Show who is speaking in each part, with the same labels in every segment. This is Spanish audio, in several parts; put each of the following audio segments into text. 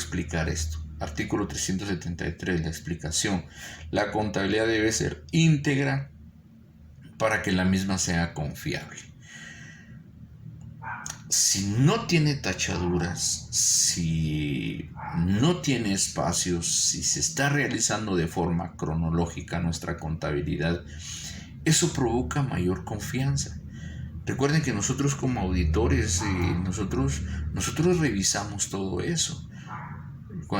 Speaker 1: explicar esto. Artículo 373, la explicación. La contabilidad debe ser íntegra para que la misma sea confiable. Si no tiene tachaduras, si no tiene espacios, si se está realizando de forma cronológica nuestra contabilidad, eso provoca mayor confianza. Recuerden que nosotros como auditores, nosotros revisamos todo eso.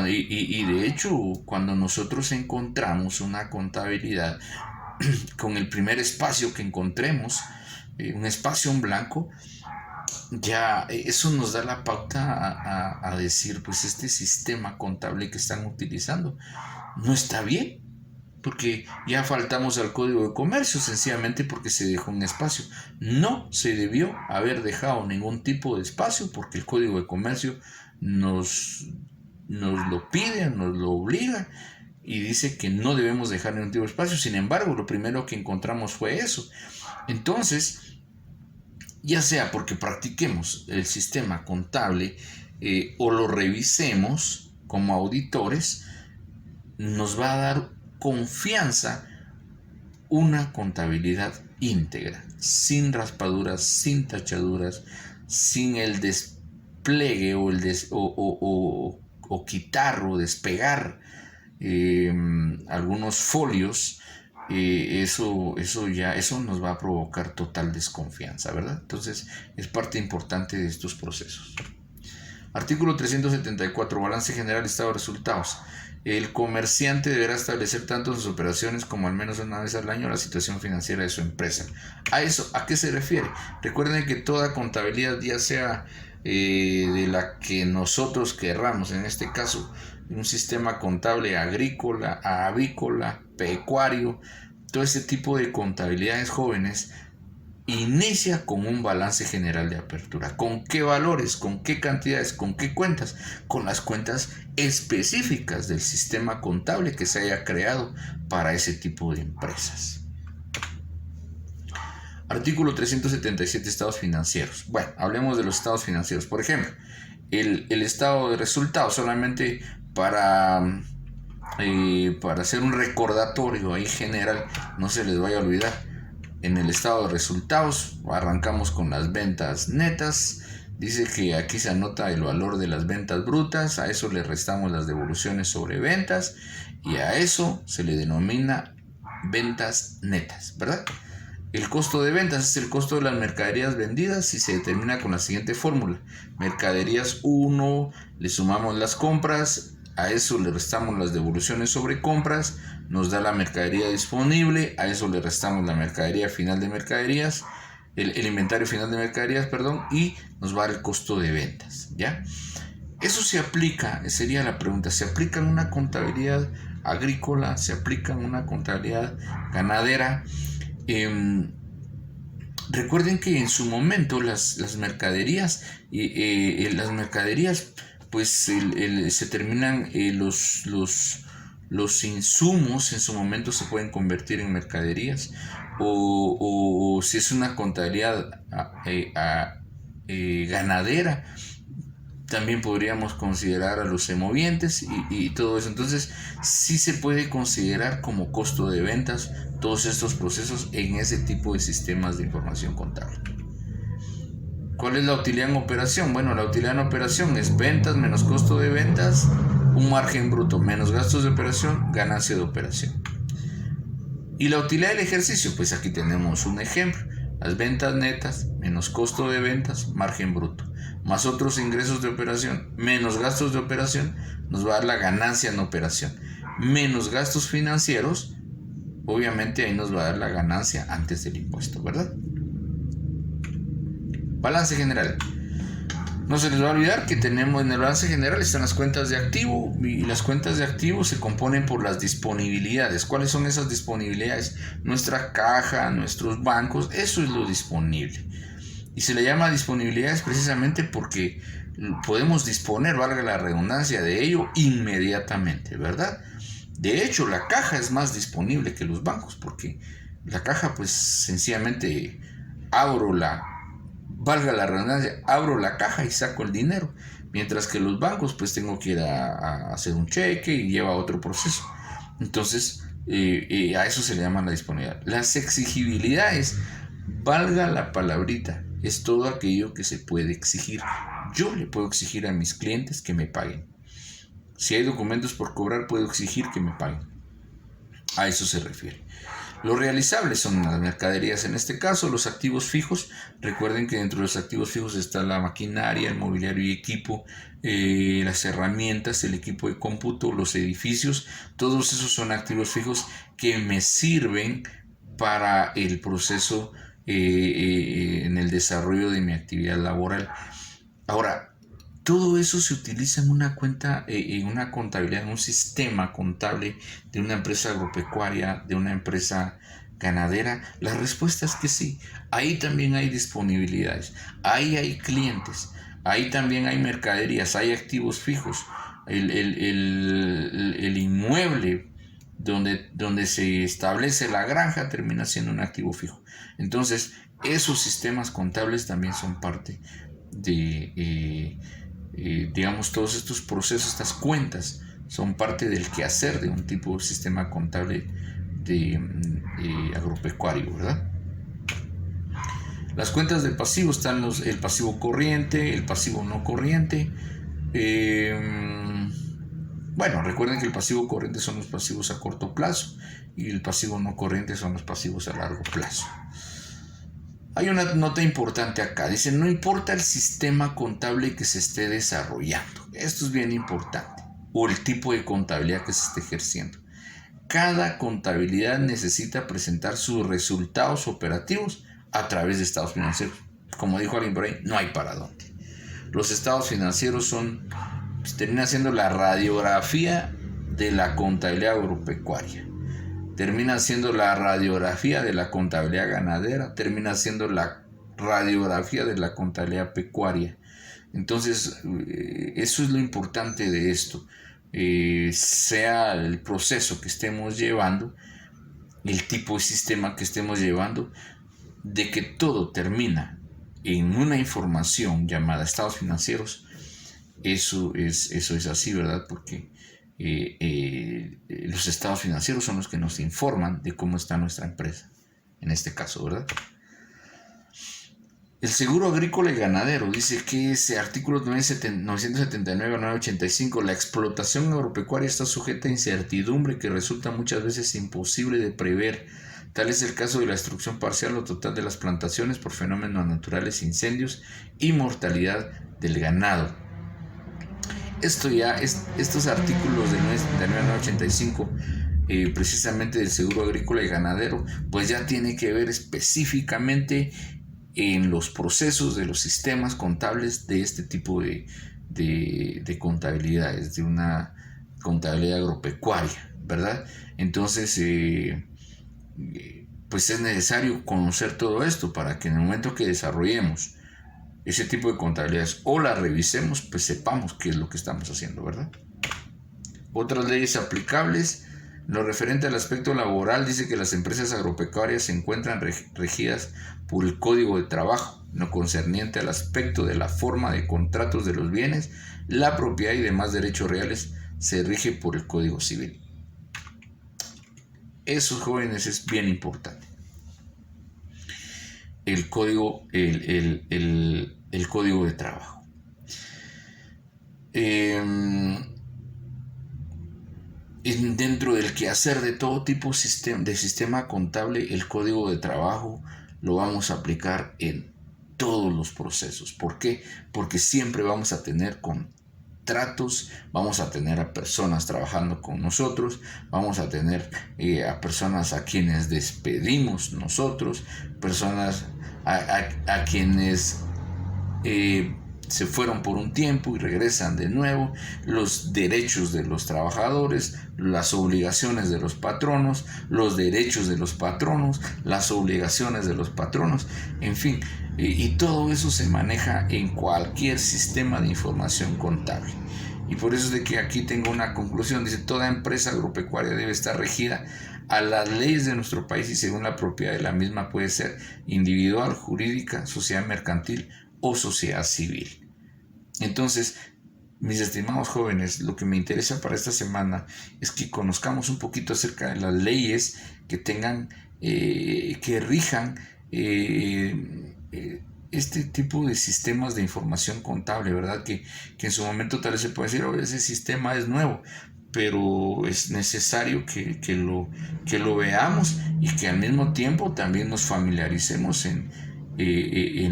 Speaker 1: Y de hecho, cuando nosotros encontramos una contabilidad con el primer espacio que encontremos, un espacio en blanco, ya eso nos da la pauta a decir, pues este sistema contable que están utilizando no está bien, porque ya faltamos al Código de Comercio sencillamente porque se dejó un espacio. No se debió haber dejado ningún tipo de espacio porque el Código de Comercio nos lo pide, nos lo obliga y dice que no debemos dejar ningún tipo de espacio. Sin embargo, lo primero que encontramos fue eso. Entonces, ya sea porque practiquemos el sistema contable o lo revisemos como auditores, nos va a dar confianza una contabilidad íntegra, sin raspaduras, sin tachaduras, sin el despliegue o quitar o despegar algunos folios. Eso nos va a provocar total desconfianza, ¿verdad? Entonces es parte importante de estos procesos. Artículo 374, balance general, estado de resultados. El comerciante deberá establecer tanto en sus operaciones como al menos una vez al año la situación financiera de su empresa. ¿A qué se refiere? Recuerden que toda contabilidad, ya sea de la que nosotros querramos, en este caso un sistema contable agrícola, avícola, pecuario, todo ese tipo de contabilidades jóvenes, inicia con un balance general de apertura. ¿Con qué valores? ¿Con qué cantidades? ¿Con qué cuentas? Con las cuentas específicas del sistema contable que se haya creado para ese tipo de empresas. Artículo 377, estados financieros. Bueno, hablemos de los estados financieros. Por ejemplo, el estado de resultados, solamente para hacer un recordatorio ahí general, no se les vaya a olvidar. En el estado de resultados arrancamos con las ventas netas. Dice que aquí se anota el valor de las ventas brutas, a eso le restamos las devoluciones sobre ventas y a eso se le denomina ventas netas, ¿verdad? El costo de ventas es el costo de las mercaderías vendidas y se determina con la siguiente fórmula. Mercaderías 1, le sumamos las compras, a eso le restamos las devoluciones sobre compras, nos da la mercadería disponible, a eso le restamos la mercadería final de mercaderías, el inventario final de mercaderías, perdón, y nos va a dar el costo de ventas, ¿ya? Eso se aplica, sería la pregunta, ¿se aplica en una contabilidad agrícola? ¿Se aplica en una contabilidad ganadera? Recuerden que en su momento las mercaderías, pues se terminan los insumos en su momento se pueden convertir en mercaderías o si es una contabilidad ganadera, también podríamos considerar a los semovientes y todo eso. Entonces sí se puede considerar como costo de ventas todos estos procesos en ese tipo de sistemas de información contable. ¿Cuál es la utilidad en operación? Bueno, la utilidad en operación es ventas menos costo de ventas, un margen bruto menos gastos de operación, ganancia de operación. Y la utilidad del ejercicio, pues aquí tenemos un ejemplo. Las ventas netas menos costo de ventas, margen bruto, más otros ingresos de operación, menos gastos de operación, nos va a dar la ganancia en operación, menos gastos financieros, obviamente ahí nos va a dar la ganancia antes del impuesto, ¿verdad? Balance general. No se les va a olvidar que tenemos en el balance general están las cuentas de activo y las cuentas de activo se componen por las disponibilidades. ¿Cuáles son esas disponibilidades? Nuestra caja, nuestros bancos, eso es lo disponible. Y se le llama disponibilidades precisamente porque podemos disponer, valga la redundancia, de ello inmediatamente, ¿verdad? De hecho, la caja es más disponible que los bancos porque la caja pues sencillamente valga la redundancia, abro la caja y saco el dinero. Mientras que los bancos pues tengo que ir a hacer un cheque y lleva otro proceso. Entonces a eso se le llama la disponibilidad. Las exigibilidades, valga la palabrita, es todo aquello que se puede exigir. Yo le puedo exigir a mis clientes que me paguen. Si hay documentos por cobrar, puedo exigir que me paguen. A eso se refiere. Los realizables son las mercaderías, en este caso los activos fijos. Recuerden que dentro de los activos fijos está la maquinaria, el mobiliario y equipo, las herramientas, el equipo de cómputo, los edificios. Todos esos son activos fijos que me sirven para el proceso en el desarrollo de mi actividad laboral. Ahora, todo eso se utiliza en una cuenta, en una contabilidad, en un sistema contable de una empresa agropecuaria, de una empresa ganadera. La respuesta es que sí. Ahí también hay disponibilidades, ahí hay clientes, ahí también hay mercaderías, hay activos fijos. El inmueble donde se establece la granja termina siendo un activo fijo. Entonces, esos sistemas contables también son parte de... digamos, todos estos procesos, estas cuentas, son parte del quehacer de un tipo de sistema contable agropecuario, ¿verdad? Las cuentas de pasivo están el pasivo corriente, el pasivo no corriente. Bueno, recuerden que el pasivo corriente son los pasivos a corto plazo y el pasivo no corriente son los pasivos a largo plazo. Hay una nota importante acá, dice, no importa el sistema contable que se esté desarrollando, esto es bien importante, o el tipo de contabilidad que se esté ejerciendo. Cada contabilidad necesita presentar sus resultados operativos a través de estados financieros. Como dijo alguien por ahí, no hay para dónde. Los estados financieros termina siendo la radiografía de la contabilidad agropecuaria. Termina siendo la radiografía de la contabilidad ganadera, termina siendo la radiografía de la contabilidad pecuaria. Entonces, eso es lo importante de esto. Sea el proceso que estemos llevando, el tipo de sistema que estemos llevando, de que todo termina en una información llamada estados financieros, eso es así, ¿verdad? Porque los estados financieros son los que nos informan de cómo está nuestra empresa, en este caso, ¿verdad? El seguro agrícola y ganadero dice que ese artículo 979 a 985, la explotación agropecuaria está sujeta a incertidumbre que resulta muchas veces imposible de prever. Tal es el caso de la destrucción parcial o total de las plantaciones por fenómenos naturales, incendios y mortalidad del ganado. Estos artículos de 985, precisamente del seguro agrícola y ganadero, pues ya tiene que ver específicamente en los procesos de los sistemas contables de este tipo de contabilidades, de una contabilidad agropecuaria, ¿verdad? Entonces, pues es necesario conocer todo esto para que en el momento que desarrollemos ese tipo de contabilidades o la revisemos, pues sepamos qué es lo que estamos haciendo, ¿verdad? Otras leyes aplicables, lo referente al aspecto laboral, dice que las empresas agropecuarias se encuentran regidas por el Código de Trabajo, no concerniente al aspecto de la forma de contratos de los bienes, la propiedad y demás derechos reales se rige por el Código Civil. Eso, jóvenes, es bien importante. El código de trabajo. Dentro del quehacer de todo tipo de sistema contable, el código de trabajo lo vamos a aplicar en todos los procesos. ¿Por qué? Porque siempre vamos a tener contratos, vamos a tener a personas trabajando con nosotros, vamos a tener a personas a quienes despedimos nosotros, personas a quienes se fueron por un tiempo y regresan de nuevo, los derechos de los trabajadores, las obligaciones de los patronos, los derechos de los patronos, las obligaciones de los patronos, en fin, y todo eso se maneja en cualquier sistema de información contable. Y por eso es de que aquí tengo una conclusión, dice, toda empresa agropecuaria debe estar regida a las leyes de nuestro país y según la propiedad de la misma puede ser individual, jurídica, sociedad mercantil o sociedad civil. Entonces, Mis estimados jóvenes, lo que me interesa para esta semana es que conozcamos un poquito acerca de las leyes que tengan, que rijan este tipo de sistemas de información contable, ¿verdad? Que en su momento tal vez se puede decir, oh, ese sistema es nuevo, pero es necesario que lo veamos y que al mismo tiempo también nos familiaricemos en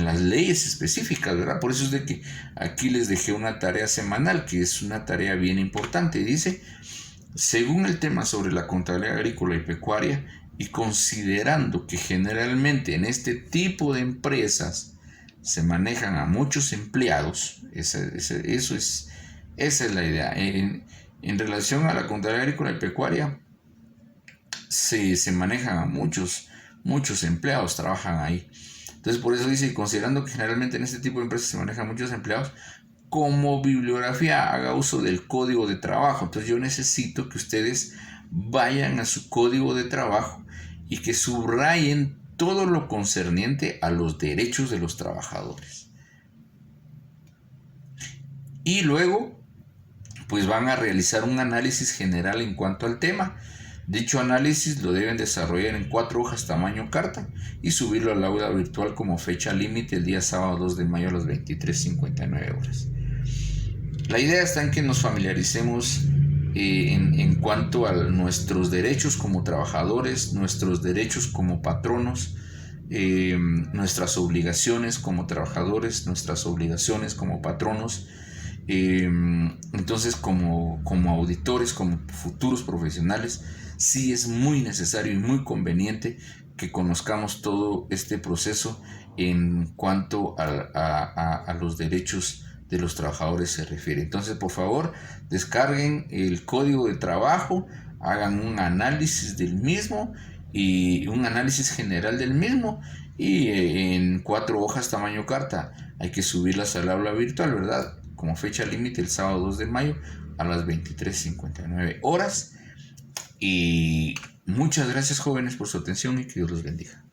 Speaker 1: las leyes específicas, ¿verdad? Por eso es de que aquí les dejé una tarea semanal, que es una tarea bien importante. Dice, según el tema sobre la contabilidad agrícola y pecuaria, y considerando que generalmente en este tipo de empresas se manejan a muchos empleados, esa es la idea. En relación a la contabilidad agrícola y pecuaria, se manejan a muchos empleados, trabajan ahí. Entonces por eso dice, considerando que generalmente en este tipo de empresas se manejan muchos empleados, como bibliografía haga uso del código de trabajo. Entonces yo necesito que ustedes vayan a su código de trabajo y que subrayen todo lo concerniente a los derechos de los trabajadores. Y luego, pues van a realizar un análisis general en cuanto al tema. Dicho análisis lo deben desarrollar en 4 hojas tamaño carta y subirlo al aula virtual como fecha límite el día sábado 2 de mayo a las 23:59 horas. La idea está en que nos familiaricemos en cuanto a nuestros derechos como trabajadores, nuestros derechos como patronos, nuestras obligaciones como trabajadores, nuestras obligaciones como patronos. Entonces como auditores, como futuros profesionales, sí es muy necesario y muy conveniente que conozcamos todo este proceso en cuanto a los derechos de los trabajadores se refiere. Entonces, por favor, descarguen el código de trabajo, hagan un análisis del mismo y un análisis general del mismo y en 4 hojas tamaño carta. Hay que subirlas al aula virtual, ¿verdad? Como fecha límite el sábado 2 de mayo a las 23:59 horas. Y muchas gracias, jóvenes, por su atención y que Dios los bendiga.